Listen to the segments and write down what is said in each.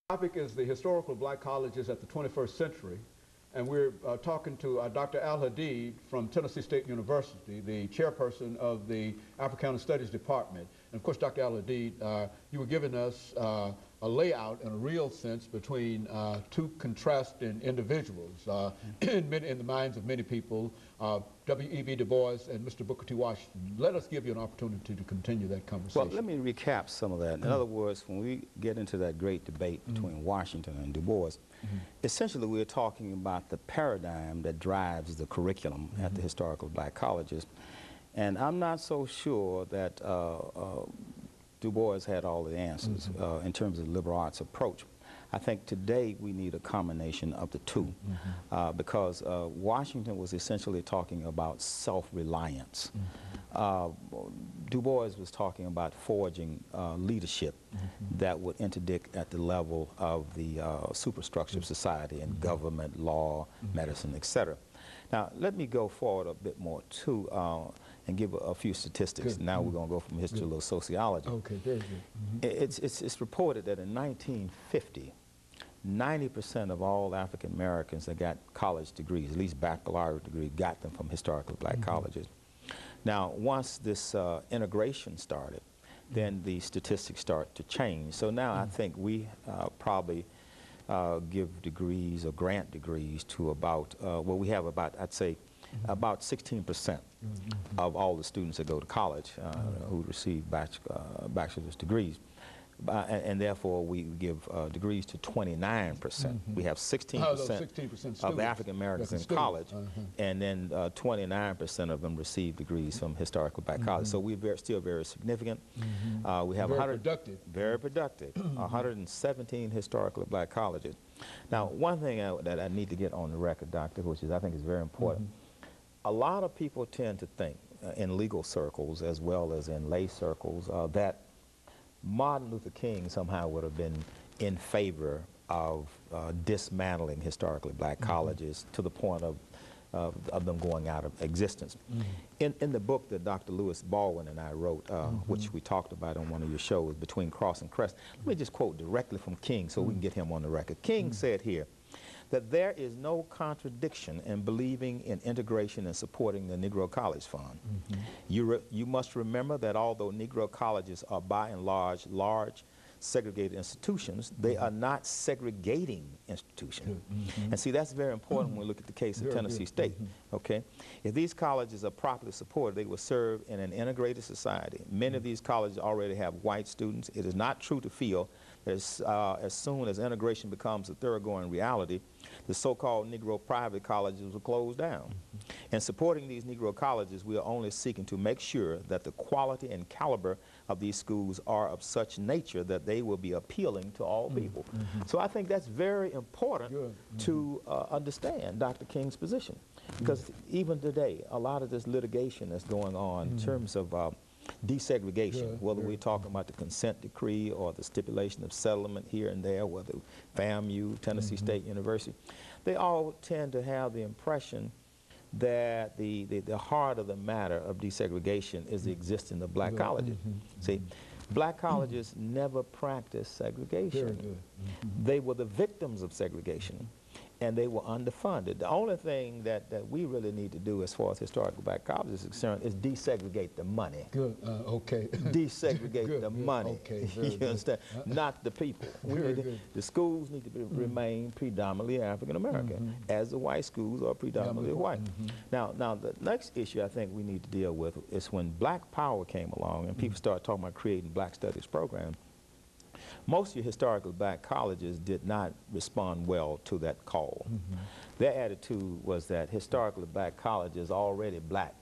Topic is the historical black colleges at the 21st century, and we're talking to Dr. Al-Hadid from Tennessee State University, the chairperson of the Africana Studies Department. And of course, Dr. Al-Hadid, you were giving us a layout in a real sense between two contrasting individuals in the minds of many people, W.E.B. Du Bois and Mr. Booker T. Washington. Let us give you an opportunity to continue that conversation. Well, let me recap some of that. In other words, when we get into that great debate between Washington and Du Bois, essentially we're talking about the paradigm that drives the curriculum at the historical black colleges. And I'm not so sure that Du Bois had all the answers in terms of the liberal arts approach. I think today we need a combination of the two because Washington was essentially talking about self-reliance. Du Bois was talking about forging leadership that would interdict at the level of the superstructure of society and government, law, medicine, etc. Now, let me go forward a bit more, too, and give a few statistics. Good. Now we're going to go from history to a little sociology. Okay, very good. It's reported that in 1950, 90% of all African Americans that got college degrees, at least baccalaureate degree, got them from historical black colleges. Now, once this integration started, then the statistics start to change. So now I think we probably give degrees or grant degrees to about, well, we have about, I'd say, about 16% of all the students that go to college who receive bachelor's degrees. And therefore, we give degrees to 29%. We have 16% of African Americans in college, and then 29% of them receive degrees from historical black colleges. So we're still very significant. We have very productive, 117 historical black colleges. Now, one thing that I need to get on the record, Doctor, which is I think is very important. A lot of people tend to think in legal circles as well as in lay circles that Martin Luther King somehow would have been in favor of dismantling historically black colleges to the point of them going out of existence. In the book that Dr. Lewis Baldwin and I wrote, which we talked about on one of your shows, Between Cross and Crest, let me just quote directly from King so we can get him on the record. King said here that there is no contradiction in believing in integration and supporting the Negro College Fund. You must remember that although Negro colleges are by and large segregated institutions, they are not segregating institutions. And see, that's very important when we look at the case of Tennessee State. Okay, if these colleges are properly supported, they will serve in an integrated society. Many of these colleges already have white students. It is not true to feel that as soon as integration becomes a thoroughgoing reality, the so-called Negro private colleges will close down. And supporting these Negro colleges, we are only seeking to make sure that the quality and caliber of these schools are of such nature that they will be appealing to all people. So I think that's very important to understand Dr. King's position. Because even today, a lot of this litigation that's going on in terms of desegregation, whether we're talking about the consent decree or the stipulation of settlement here and there, whether FAMU, Tennessee State University, they all tend to have the impression that the heart of the matter of desegregation is the existence of black colleges. See, black colleges never practiced segregation. They were the victims of segregation, and they were underfunded. The only thing that we really need to do as far as historical black colleges is concerned is desegregate the money. Okay. Desegregate the money. Okay, you understand? Not the people. The schools need to remain predominantly African American, as the white schools are predominantly white. Now, the next issue I think we need to deal with is when Black Power came along and people started talking about creating Black Studies programs. Most of your historical black colleges did not respond well to that call. Their attitude was that historically black college is already black,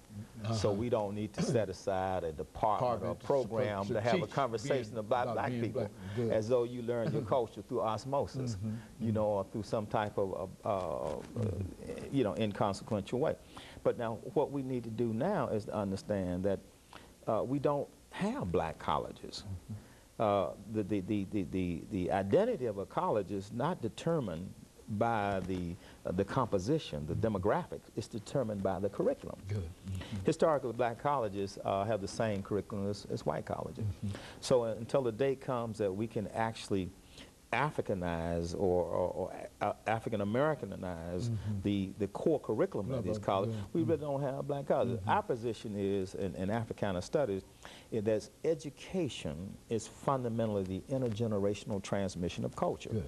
so we don't need to set aside a department or a program to have a conversation about black people, as though you learn your culture through osmosis, you know, or through some type of, you know, inconsequential way. But now what we need to do now is to understand that we don't have black colleges. The identity of a college is not determined by the composition, the demographics. It's determined by the curriculum. Historically, black colleges have the same curriculum as white colleges. So until the day comes that we can actually Africanize or African Americanize the core curriculum of these colleges. We really don't have black colleges. Our position is in Africana studies is that education is fundamentally the intergenerational transmission of culture. Good.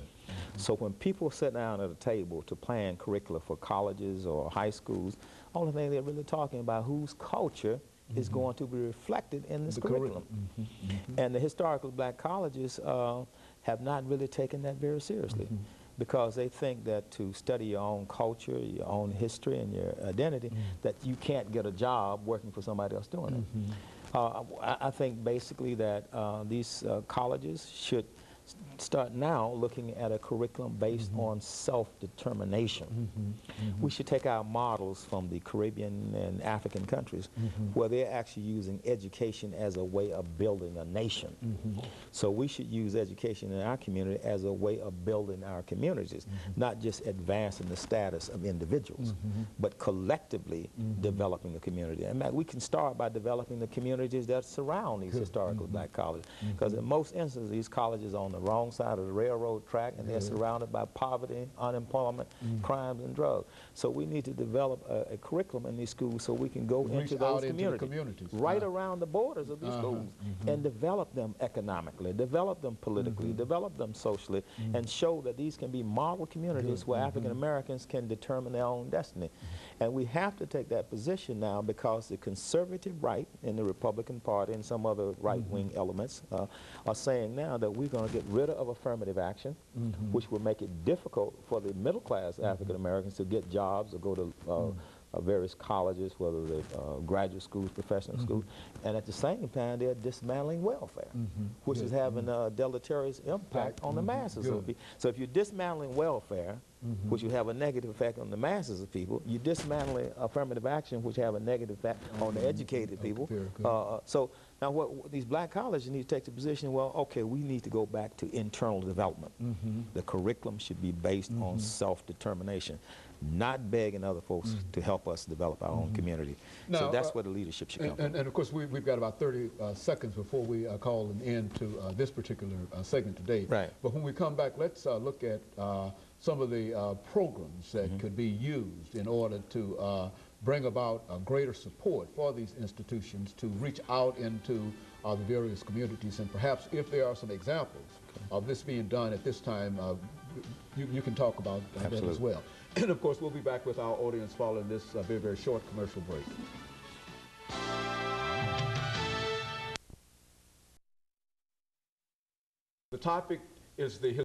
So when people sit down at a table to plan curricula for colleges or high schools, only thing they're really talking about whose culture is going to be reflected in this curriculum. And the historical black colleges have not really taken that very seriously because they think that to study your own culture, your own history, and your identity, that you can't get a job working for somebody else doing it. I think basically that these colleges should start now looking at a curriculum based on self-determination. We should take our models from the Caribbean and African countries where they're actually using education as a way of building a nation. So we should use education in our community as a way of building our communities, not just advancing the status of individuals, but collectively developing a community. And we can start by developing the communities that surround these historical black colleges, because in most instances these colleges are on the wrong side of the railroad track, and they're surrounded by poverty, unemployment, crimes, and drugs. So we need to develop a curriculum in these schools so we can go into those communities, right around the borders of these schools, and develop them economically, develop them politically, develop them socially, and show that these can be model communities where African Americans can determine their own destiny. And we have to take that position now because the conservative right in the Republican Party and some other right-wing elements are saying now that we're going to get rid of affirmative action, which will make it difficult for the middle-class African Americans to get jobs or go to various colleges, whether they're graduate schools, professional schools, and at the same time they're dismantling welfare, which is having a deleterious impact on the masses of people. So if you're dismantling welfare, which will have a negative effect on the masses of people, you're dismantling affirmative action, which have a negative effect on the educated people. So now what these black colleges need to take the position, well, okay, we need to go back to internal development. The curriculum should be based on self-determination, not begging other folks to help us develop our own community. Now, so that's where the leadership should come from. And of course, we've got about 30 seconds before we call an end to this particular segment today. Right. But when we come back, let's look at some of the programs that could be used in order to bring about greater support for these institutions to reach out into the various communities. And perhaps if there are some examples of this being done at this time, you can talk about that as well. And of course, we'll be back with our audience following this very, very short commercial break. The topic is the